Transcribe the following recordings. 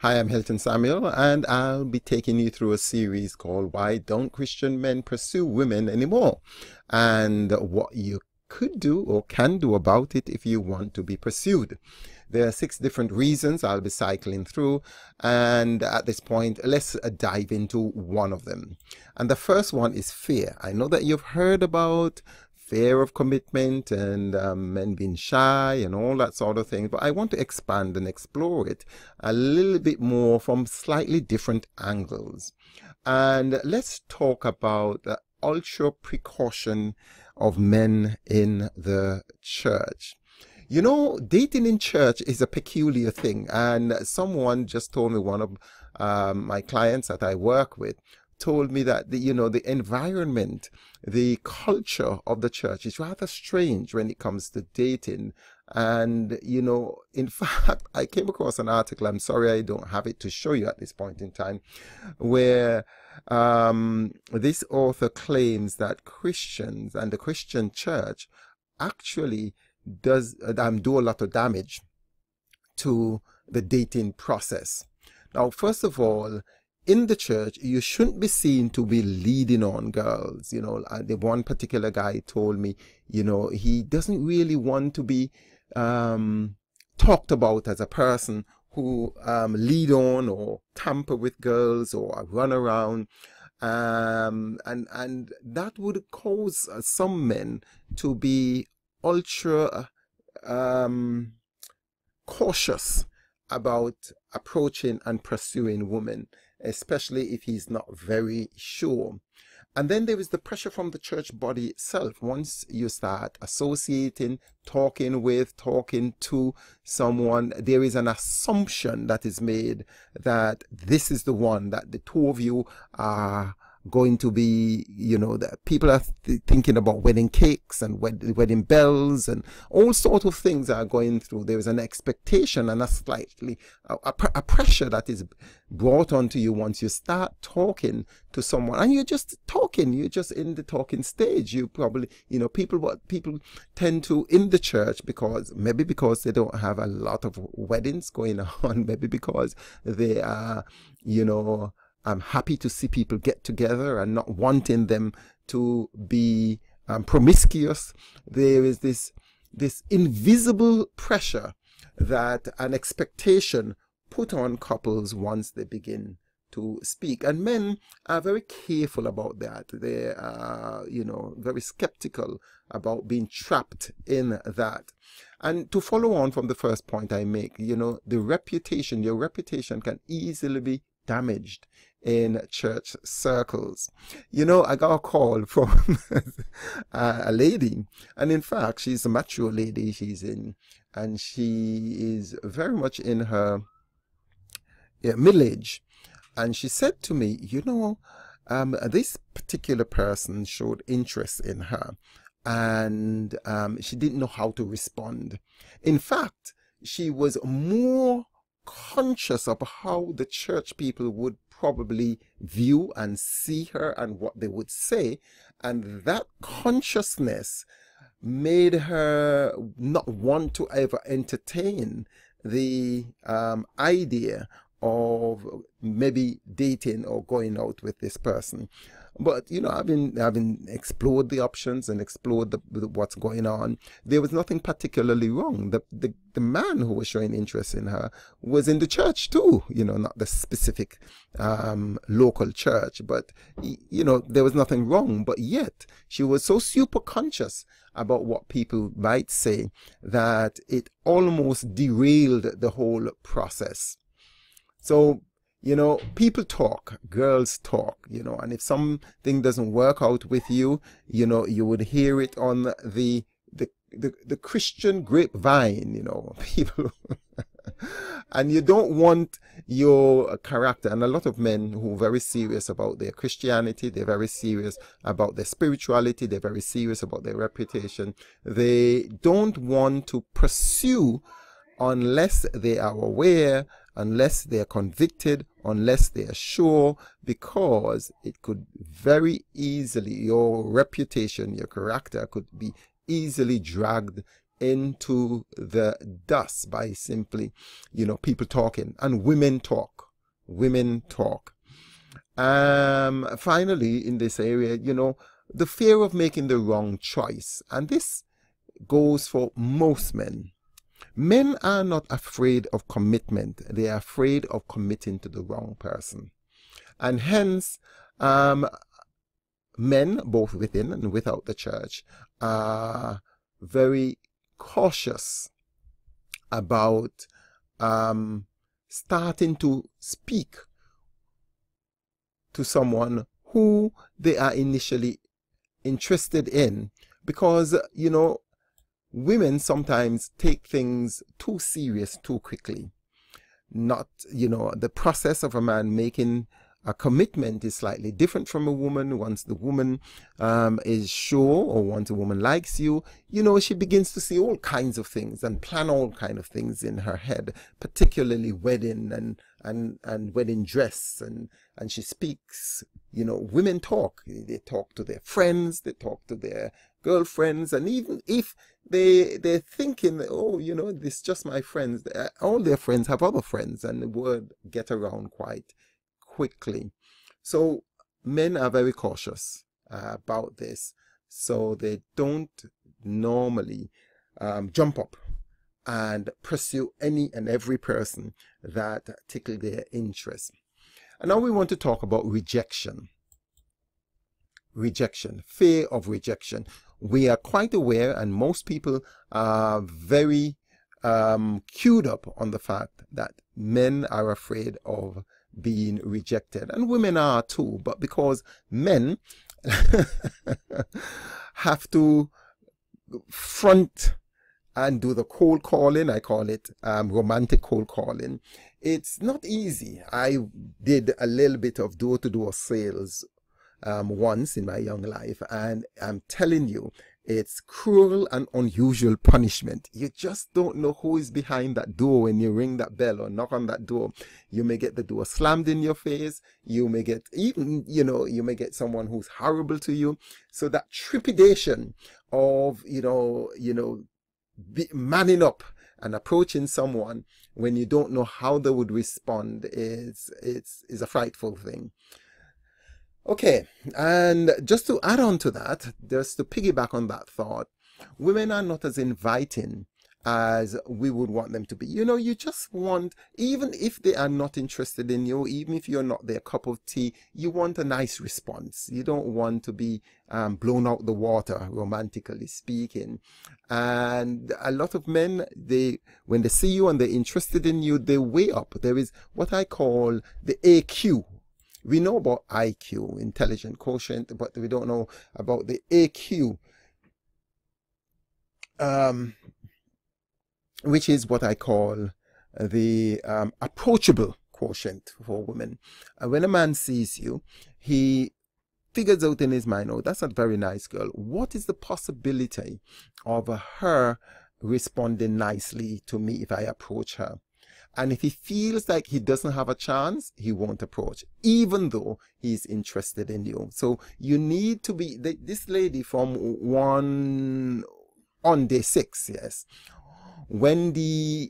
Hi, I'm Hilton Samuel, and I'll be taking you through a series called Why Don't Christian Men Pursue Women Anymore? And what you could do or can do about it if you want to be pursued. There are 6 different reasons I'll be cycling through, and at this point, let's dive into one of them. And the first one is fear. I know that you've heard about fear of commitment and men being shy and all that sort of thing, but I want to expand and explore it a little bit more from slightly different angles. And let's talk about the ultra precaution of men in the church. You know, dating in church is a peculiar thing, and someone just told me, one of my clients that I work with told me that the environment, the culture of the church is rather strange when it comes to dating. And in fact, I came across an article, I'm sorry I don't have it to show you at this point in time, where this author claims that Christians and the Christian church actually does do a lot of damage to the dating process. Now, first of all, in the church, you shouldn't be seen to be leading on girls. The one particular guy told me, he doesn't really want to be talked about as a person who lead on or tamper with girls or run around. And that would cause some men to be ultra cautious about approaching and pursuing women, especially if he's not very sure. And then there is the pressure from the church body itself. Once you start associating, talking to someone, there is an assumption that is made that this is the one, that the two of you are going to be, that people are thinking about wedding cakes and wedding bells and all sorts of things are going through. There is an expectation and a pressure that is brought onto you once you start talking to someone, and you're just talking, you're just in the talking stage. You probably, people tend to in the church, maybe because they don't have a lot of weddings going on, maybe because they are, I'm happy to see people get together and not wanting them to be promiscuous. There is this invisible pressure, that an expectation put on couples once they begin to speak. And men are very careful about that. They are, very skeptical about being trapped in that. And to follow on from the first point I make, your reputation can easily be damaged in church circles. I got a call from a lady, and in fact, she's a mature lady. And she is very much in her middle age. And she said to me, this particular person showed interest in her, and she didn't know how to respond. In fact, she was more conscious of how the church people would probably view and see her and what they would say, and that consciousness made her not want to ever entertain the idea of maybe dating or going out with this person. But I've been explored the options and explored what's going on. There was nothing particularly wrong. The man who was showing interest in her was in the church too. Not the specific local church, but there was nothing wrong. But yet she was so super conscious about what people might say that it almost derailed the whole process. So, people talk, girls talk, and if something doesn't work out with you, you would hear it on the Christian grapevine, people. And you don't want your character. And a lot of men who are very serious about their Christianity, they're very serious about their spirituality, they're very serious about their reputation. They don't want to pursue unless they are aware, unless they are convicted, unless they are sure, because it could very easily, your reputation, your character could be easily dragged into the dust by simply, people talking. And women talk. women talk. Finally, in this area, the fear of making the wrong choice. And this goes for most men. Men are not afraid of commitment. They are afraid of committing to the wrong person. And hence, men, both within and without the church, are very cautious about starting to speak to someone who they are initially interested in, because women sometimes take things too serious too quickly. Not, the process of a man making a commitment is slightly different from a woman. Once the woman is sure, or once a woman likes you, she begins to see all kinds of things and plan all kinds of things in her head, particularly wedding and wedding dress. And she speaks, women talk. They talk to their friends, they talk to their girlfriends, and even if they're thinking, oh, this is just my friends, all their friends have other friends, and the word get around quite quickly. So men are very cautious about this, so they don't normally jump up and pursue any and every person that tickle their interest. And now we want to talk about rejection. Fear of rejection. We are quite aware, and most people are very queued up on the fact that men are afraid of being rejected, and women are too, but because men have to front and do the cold calling, I call it romantic cold calling, it's not easy. I did a little bit of door-to-door sales once in my young life, and I'm telling you, it's cruel and unusual punishment. You just don't know who is behind that door when you ring that bell or knock on that door. You may get the door slammed in your face. You may get even, you may get someone who's horrible to you. So that trepidation of, manning up and approaching someone when you don't know how they would respond is a frightful thing. Okay, and just to add on to that, just to piggyback on that thought, women are not as inviting as we would want them to be. You just want, even if they are not interested in you, even if you're not their cup of tea, you want a nice response. You don't want to be blown out the water, romantically speaking. And a lot of men, when they see you and they're interested in you, they weigh up. There is what I call the AQ. We know about IQ, intelligent quotient, but we don't know about the AQ, which is what I call the approachable quotient for women. When a man sees you, he figures out in his mind, oh, that's a very nice girl. What is the possibility of her responding nicely to me if I approach her? And if he feels like he doesn't have a chance, he won't approach, even though he's interested in you. So you need to be, this lady from on day 6, yes, Wendy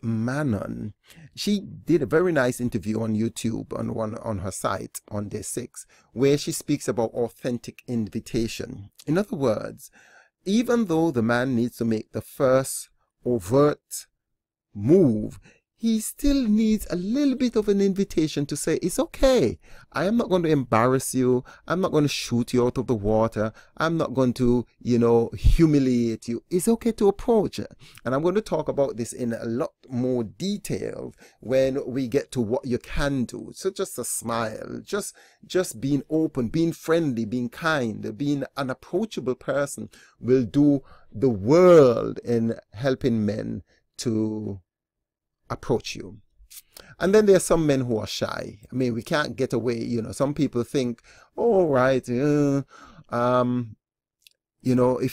Manon, she did a very nice interview on YouTube on her site on day 6, where she speaks about authentic invitation. In other words, even though the man needs to make the first overt move, he still needs a little bit of an invitation to say, it's okay. I am not going to embarrass you. I'm not going to shoot you out of the water. I'm not going to, humiliate you. It's okay to approach it. And I'm going to talk about this in a lot more detail when we get to what you can do. So just a smile, just being open, being friendly, being kind, being an approachable person will do the world in helping men to approach you. And then there are some men who are shy. I mean, we can't get away. Some people think, oh, right, if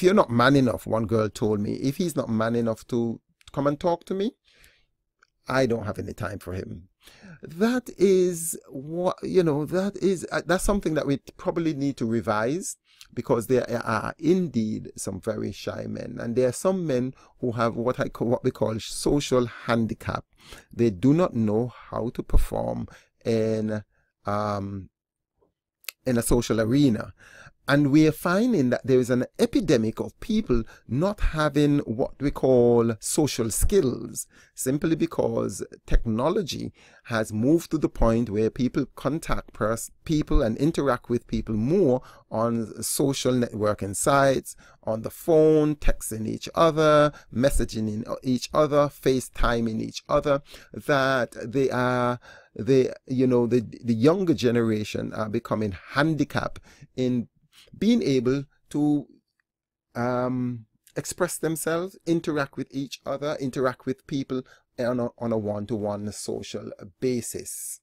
you're not man enough, one girl told me, if he's not man enough to come and talk to me, I don't have any time for him. That is what, that's something that we probably need to revise, because there are indeed some very shy men, and there are some men who have what we call social handicap. They do not know how to perform in a social arena. And we are finding that there is an epidemic of people not having what we call social skills, simply because technology has moved to the point where people contact people and interact with people more on social networking sites, on the phone, texting each other, messaging in each other, FaceTiming each other, that the younger generation are becoming handicapped in being able to express themselves, interact with each other, interact with people on a one-to-one social basis.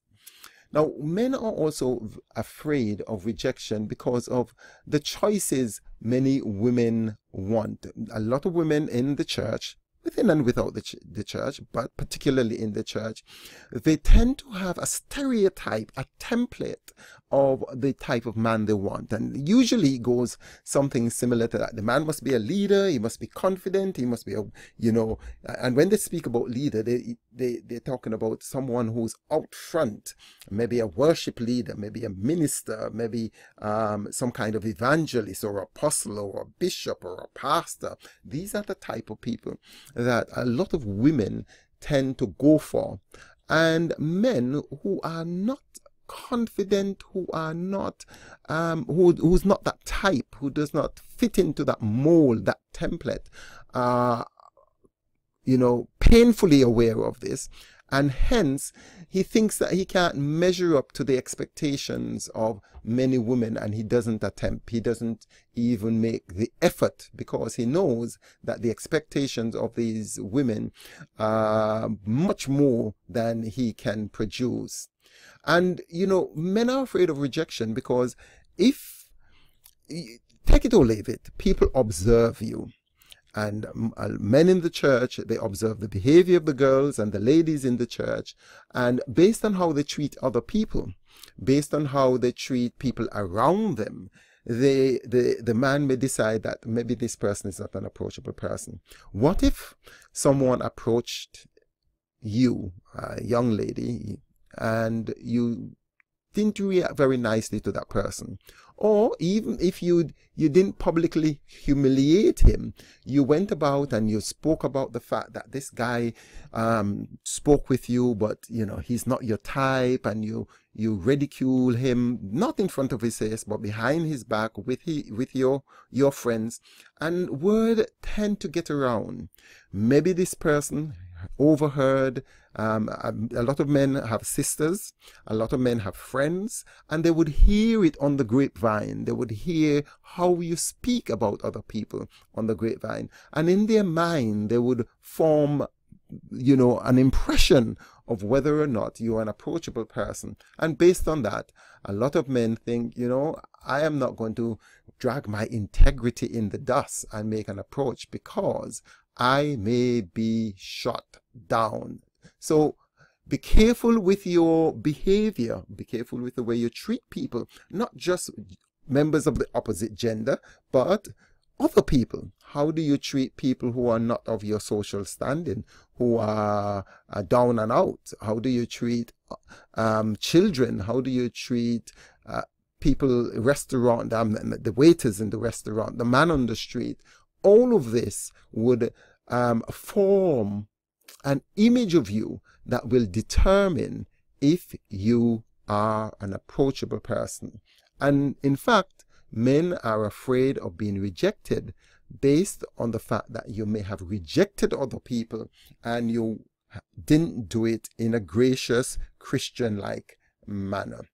Now, men are also afraid of rejection because of the choices many women want. A lot of women in the church, within and without the church, but particularly in the church, they tend to have a stereotype, a template of the type of man they want. And usually it goes something similar to that. The man must be a leader, he must be confident, he must be and when they speak about leader, they're talking about someone who's out front, maybe a worship leader, maybe a minister, maybe some kind of evangelist or apostle or a bishop or a pastor. These are the type of people that a lot of women tend to go for. And men who are not confident, who are not who's not that type, who does not fit into that mold, that template, painfully aware of this, and hence he thinks that he can't measure up to the expectations of many women, and he doesn't attempt, he doesn't even make the effort, because he knows that the expectations of these women are much more than he can produce. And men are afraid of rejection because, if take it or leave it, people observe you. And men in the church, they observe the behavior of the girls and the ladies in the church, and based on how they treat other people, based on how they treat people around them, the man may decide that maybe this person is not an approachable person. What if someone approached you, a young lady, and you didn't react very nicely to that person? Or even if you didn't publicly humiliate him, you went about and you spoke about the fact that this guy spoke with you, but he's not your type, and you ridicule him, not in front of his face but behind his back with your friends, and word tend to get around. Maybe this person overheard. A lot of men have sisters, a lot of men have friends, and they would hear it on the grapevine. They would hear how you speak about other people on the grapevine, and in their mind they would form an impression of whether or not you're an approachable person. And based on that, a lot of men think, I am not going to drag my integrity in the dust and make an approach, because I may be shot down. So be careful with your behavior. Be careful with the way you treat people, not just members of the opposite gender, but other people. How do you treat people who are not of your social standing, who are down and out? How do you treat children? How do you treat people, restaurant, the waiters in the restaurant, the man on the street? All of this would form an image of you that will determine if you are an approachable person. And in fact, men are afraid of being rejected based on the fact that you may have rejected other people and you didn't do it in a gracious, Christian-like manner.